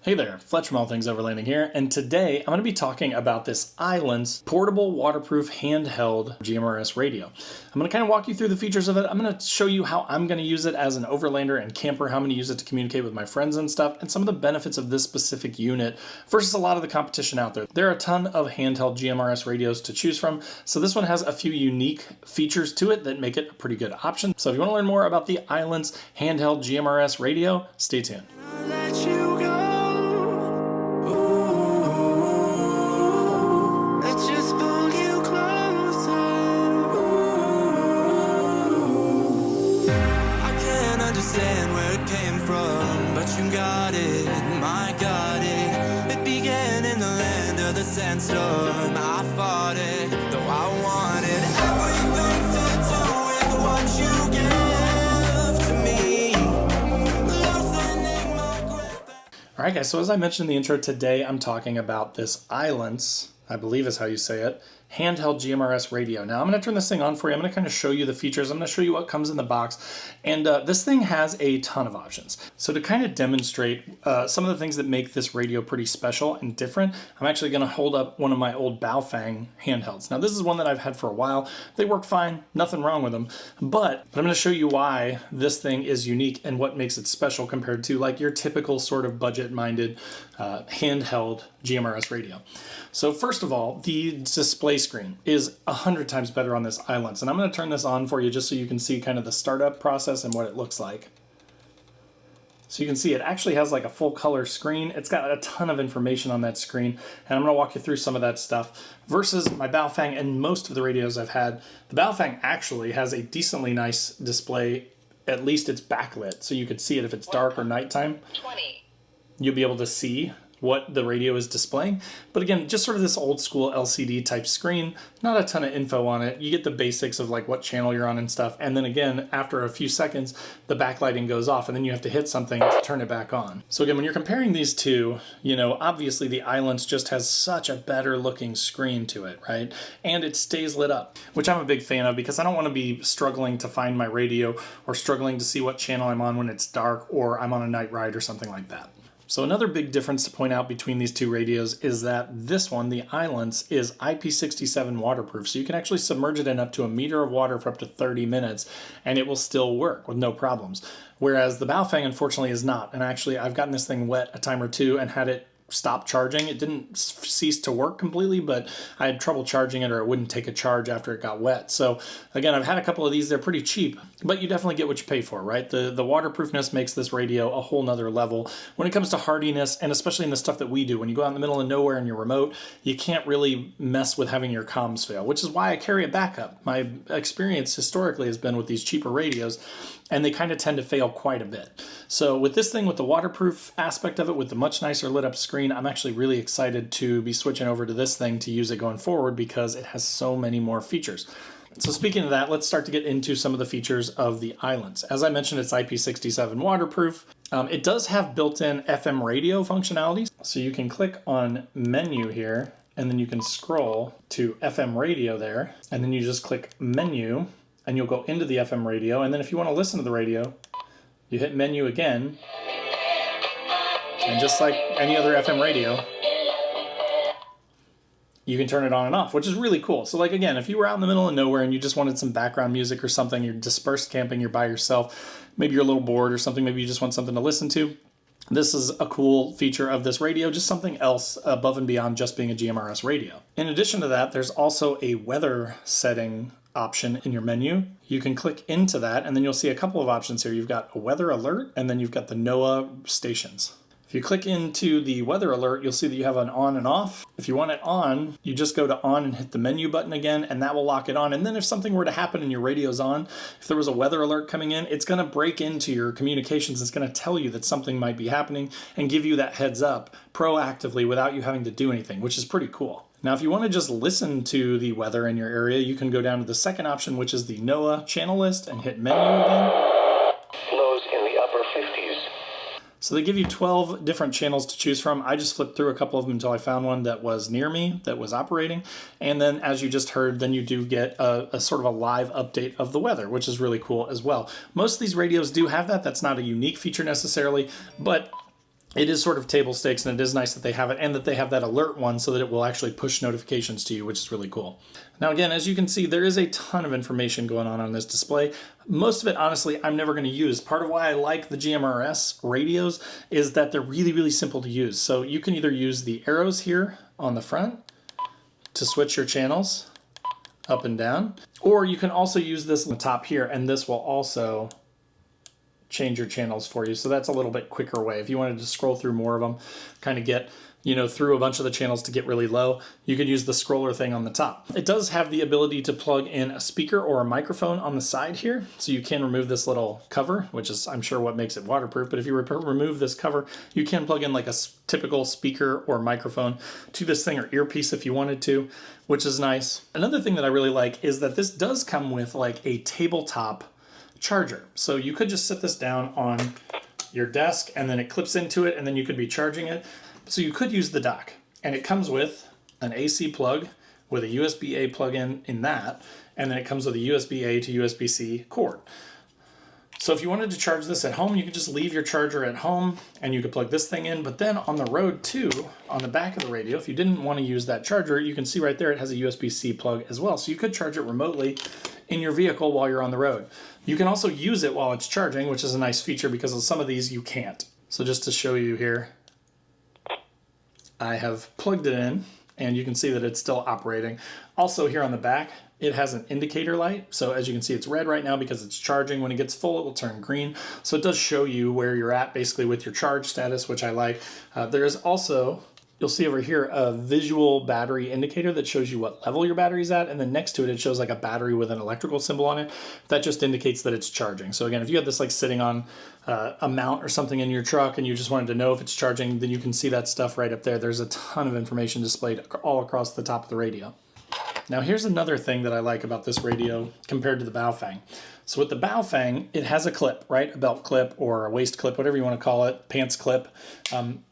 Hey there, Fletch from All Things Overlanding here, and today I'm going to be talking about this Ailunce portable waterproof handheld GMRS radio. I'm going to kind of walk you through the features of it. I'm going to show you how I'm going to use it as an overlander and camper, how I'm going to use it to communicate with my friends and stuff, and some of the benefits of this specific unit versus a lot of the competition out there. There are a ton of handheld GMRS radios to choose from, so this one has a few unique features to it that make it a pretty good option. So if you want to learn more about the Ailunce handheld GMRS radio, stay tuned. Understand where it came from, but you got it, my got it. It began in the land of the sandstorm. I fought it, though I wanted everything to do with what you give to me. Alright guys, so as I mentioned in the intro, today I'm talking about this Ailunce, I believe is how you say it, handheld GMRS radio. Now I'm going to turn this thing on for you. I'm going to kind of show you the features. I'm going to show you what comes in the box. And this thing has a ton of options. So to kind of demonstrate some of the things that make this radio pretty special and different, I'm actually going to hold up one of my old Baofeng handhelds. Now this is one that I've had for a while. They work fine, nothing wrong with them. But I'm going to show you why this thing is unique and what makes it special compared to like your typical sort of budget-minded handheld GMRS radio. So first of all, the display screen is 100 times better on this Ailunce. And I'm going to turn this on for you just so you can see kind of the startup process and what it looks like. So you can see it actually has like a full color screen. It's got a ton of information on that screen. And I'm going to walk you through some of that stuff. Versus my Baofeng and most of the radios I've had, the Baofeng actually has a decently nice display. At least it's backlit. So you could see it if it's dark or nighttime. 20. You'll be able to see what the radio is displaying. But again, just sort of this old school LCD type screen, not a ton of info on it. You get the basics of like what channel you're on and stuff. And then again, after a few seconds, the backlighting goes off and then you have to hit something to turn it back on. So again, when you're comparing these two, you know, obviously the Ailunce just has such a better looking screen to it, right? And it stays lit up, which I'm a big fan of because I don't want to be struggling to find my radio or struggling to see what channel I'm on when it's dark or I'm on a night ride or something like that. So another big difference to point out between these two radios is that this one, the Ailunce, is IP67 waterproof. So you can actually submerge it in up to 1 meter of water for up to 30 minutes and it will still work with no problems. Whereas the Baofeng unfortunately is not. And actually I've gotten this thing wet a time or two and had it stop charging. It didn't cease to work completely, but I had trouble charging it or it wouldn't take a charge after it got wet. So again, I've had a couple of these. They're pretty cheap, but you definitely get what you pay for, right? The waterproofness makes this radio a whole nother level when it comes to hardiness, and especially in the stuff that we do. When you go out in the middle of nowhere and you're remote, you can't really mess with having your comms fail, which is why I carry a backup. My experience historically has been with these cheaper radios, and they kind of tend to fail quite a bit. So with this thing, with the waterproof aspect of it, with the much nicer lit up screen, I'm actually really excited to be switching over to this thing to use it going forward because it has so many more features. So speaking of that, let's start to get into some of the features of the Ailunce. As I mentioned, it's IP67 waterproof. It does have built-in FM radio functionalities. So you can click on menu here, and then you can scroll to FM radio there, and then you just click menu, and you'll go into the FM radio, and then if you want to listen to the radio, you hit menu again, and just like any other FM radio, you can turn it on and off, which is really cool. So like again, if you were out in the middle of nowhere and you just wanted some background music or something, you're dispersed camping, you're by yourself, maybe you're a little bored or something, maybe you just want something to listen to, this is a cool feature of this radio, just something else above and beyond just being a GMRS radio. In addition to that, there's also a weather setting option in your menu. You can click into that and then you'll see a couple of options here. You've got a weather alert and then you've got the NOAA stations. If you click into the weather alert, you'll see that you have an on and off. If you want it on, you just go to on and hit the menu button again, and that will lock it on. And then if something were to happen and your radio's on, if there was a weather alert coming in, it's gonna break into your communications. It's gonna tell you that something might be happening and give you that heads up proactively without you having to do anything, which is pretty cool. Now, if you want to just listen to the weather in your area, you can go down to the second option, which is the NOAA channel list, and hit menu again. Lows in the upper 50s. So they give you 12 different channels to choose from. I just flipped through a couple of them until I found one that was near me, that was operating. And then as you just heard, then you do get a sort of a live update of the weather, which is really cool as well. Most of these radios do have that. That's not a unique feature necessarily, but it is sort of table stakes, and it is nice that they have it and that they have that alert one so that it will actually push notifications to you, which is really cool. Now again, as you can see, there is a ton of information going on this display. Most of it, honestly, I'm never going to use. Part of why I like the GMRS radios is that they're really, really simple to use. So you can either use the arrows here on the front to switch your channels up and down, or you can also use this on the top here, and this will also change your channels for you. So that's a little bit quicker way. If you wanted to scroll through more of them, kind of get, you know, through a bunch of the channels to get really low, you could use the scroller thing on the top. It does have the ability to plug in a speaker or a microphone on the side here. So you can remove this little cover, which is, I'm sure, what makes it waterproof. But if you remove this cover, you can plug in like a typical speaker or microphone to this thing, or earpiece if you wanted to, which is nice. Another thing that I really like is that this does come with like a tabletop charger. So you could just sit this down on your desk and then it clips into it, and then you could be charging it. So you could use the dock, and it comes with an AC plug with a USB-A plug-in in that, and then it comes with a USB-A to USB-C cord. So if you wanted to charge this at home, you could just leave your charger at home and you could plug this thing in. But then on the road too, on the back of the radio, if you didn't want to use that charger, you can see right there it has a USB-C plug as well. So you could charge it remotely in your vehicle while you're on the road. You can also use it while it's charging, which is a nice feature because of some of these you can't. So just to show you here, I have plugged it in and you can see that it's still operating. Also here on the back, it has an indicator light. So as you can see, it's red right now because it's charging. When it gets full, it will turn green. So it does show you where you're at basically with your charge status, which I like. There is also, you'll see over here, a visual battery indicator that shows you what level your battery's at. And then next to it, it shows like a battery with an electrical symbol on it. That just indicates that it's charging. So again, if you had this like sitting on a mount or something in your truck and you just wanted to know if it's charging, then you can see that stuff right up there. There's a ton of information displayed all across the top of the radio. Now here's another thing that I like about this radio compared to the Baofeng. So with the Baofeng, it has a clip, right? A belt clip or a waist clip, whatever you want to call it, pants clip.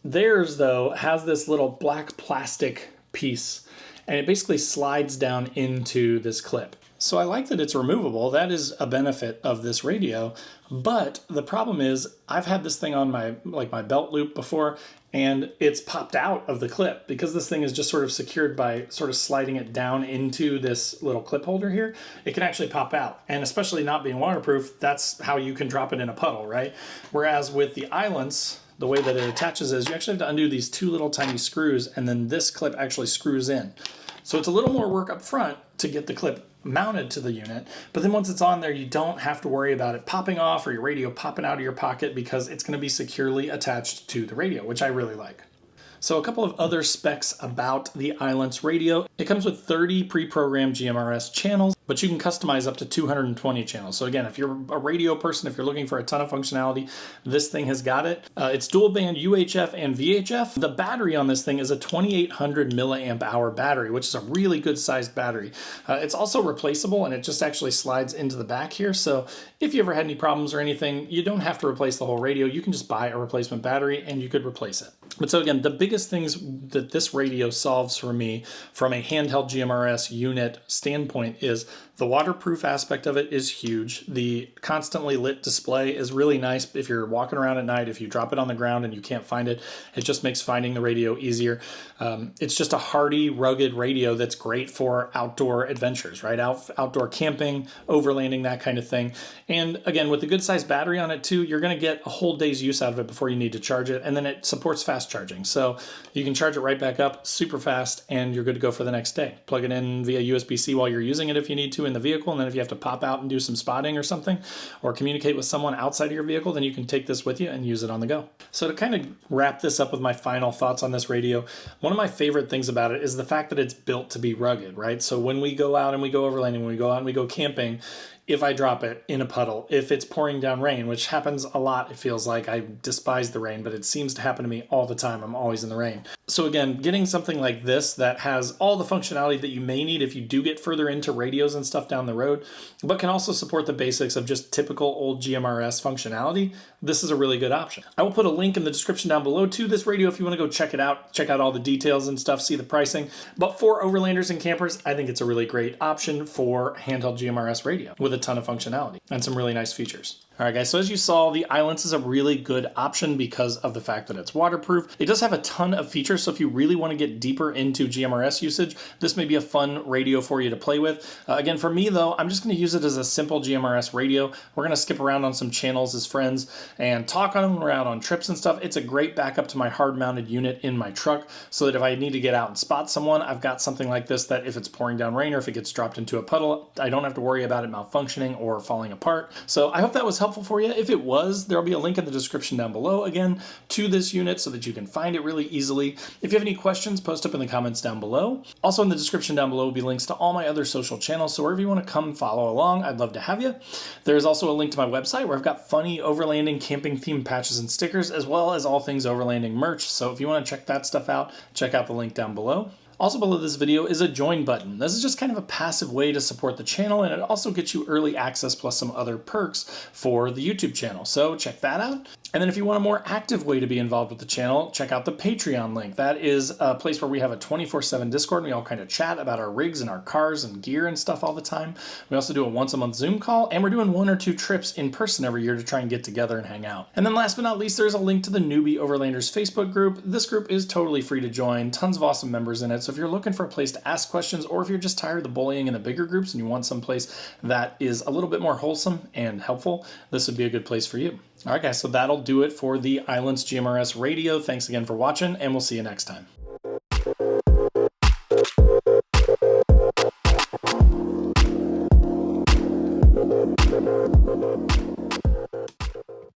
Theirs though has this little black plastic piece, and it basically slides down into this clip. So I like that it's removable. That is a benefit of this radio. But the problem is I've had this thing on my belt loop before, and it's popped out of the clip because this thing is just sort of secured by sort of sliding it down into this little clip holder here. It can actually pop out, and especially not being waterproof, that's how you can drop it in a puddle, right? Whereas with the Ailunce, the way that it attaches is you actually have to undo these two little tiny screws, and then this clip actually screws in. So it's a little more work up front to get the clip mounted to the unit, but then once it's on there, you don't have to worry about it popping off or your radio popping out of your pocket because it's going to be securely attached to the radio, which I really like. So a couple of other specs about the Ailunce radio. It comes with 30 pre-programmed GMRS channels, but you can customize up to 220 channels. So again, if you're a radio person, if you're looking for a ton of functionality, this thing has got it. It's dual band UHF and VHF. The battery on this thing is a 2800 milliamp hour battery, which is a really good sized battery. It's also replaceable, and it just actually slides into the back here. So if you ever had any problems or anything, you don't have to replace the whole radio. You can just buy a replacement battery and you could replace it. But so again, the biggest things that this radio solves for me from a handheld GMRS unit standpoint is the waterproof aspect of it is huge. The constantly lit display is really nice. If you're walking around at night, if you drop it on the ground and you can't find it, it just makes finding the radio easier. It's just a hardy, rugged radio that's great for outdoor adventures, right? Outdoor camping, overlanding, that kind of thing. And again, with a good sized battery on it too, you're going to get a whole day's use out of it before you need to charge it. And then it supports fast charging. So you can charge it right back up super fast and you're good to go for the next day. Plug it in via USB-C while you're using it if you need to in the vehicle, and then if you have to pop out and do some spotting or something or communicate with someone outside of your vehicle, then you can take this with you and use it on the go. So to kind of wrap this up with my final thoughts on this radio, one of my favorite things about it is the fact that it's built to be rugged, right? So when we go out and we go overlanding, when we go out and we go camping, if I drop it in a puddle, if it's pouring down rain, which happens a lot, it feels like. I despise the rain, but it seems to happen to me all the time. I'm always in the rain. So again, getting something like this that has all the functionality that you may need if you do get further into radios and stuff down the road, but can also support the basics of just typical old GMRS functionality, this is a really good option. I will put a link in the description down below to this radio if you want to go check it out, check out all the details and stuff, see the pricing. But for overlanders and campers, I think it's a really great option for handheld GMRS radio. With a a ton of functionality and some really nice features. All right, guys, so as you saw, the Ailunce is a really good option because of the fact that it's waterproof. It does have a ton of features, so if you really want to get deeper into GMRS usage, this may be a fun radio for you to play with. Again, for me, though, I'm just going to use it as a simple GMRS radio. We're going to skip around on some channels as friends and talk on them around on trips and stuff. It's a great backup to my hard-mounted unit in my truck so that if I need to get out and spot someone, I've got something like this that if it's pouring down rain or if it gets dropped into a puddle, I don't have to worry about it malfunctioning or falling apart. So I hope that was helpful for you. If it was, there'll be a link in the description down below again to this unit so that you can find it really easily. If you have any questions, post up in the comments down below. Also in the description down below will be links to all my other social channels, so wherever you want to come follow along, I'd love to have you. There's also a link to my website where I've got funny overlanding camping themed patches and stickers, as well as all things overlanding merch. So if you want to check that stuff out, check out the link down below. Also below this video is a join button. This is just kind of a passive way to support the channel, and it also gets you early access plus some other perks for the YouTube channel. So check that out. And then if you want a more active way to be involved with the channel, check out the Patreon link. That is a place where we have a 24/7 Discord, and we all kind of chat about our rigs and our cars and gear and stuff all the time. We also do a once-a-month Zoom call, and we're doing 1 or 2 trips in person every year to try and get together and hang out. And then last but not least, there's a link to the Newbie Overlanders Facebook group. This group is totally free to join, tons of awesome members in it. So if you're looking for a place to ask questions, or if you're just tired of the bullying in the bigger groups and you want some place that is a little bit more wholesome and helpful, this would be a good place for you. All right, guys, so that'll do it for the Ailunce GMRS radio. Thanks again for watching, and we'll see you next time.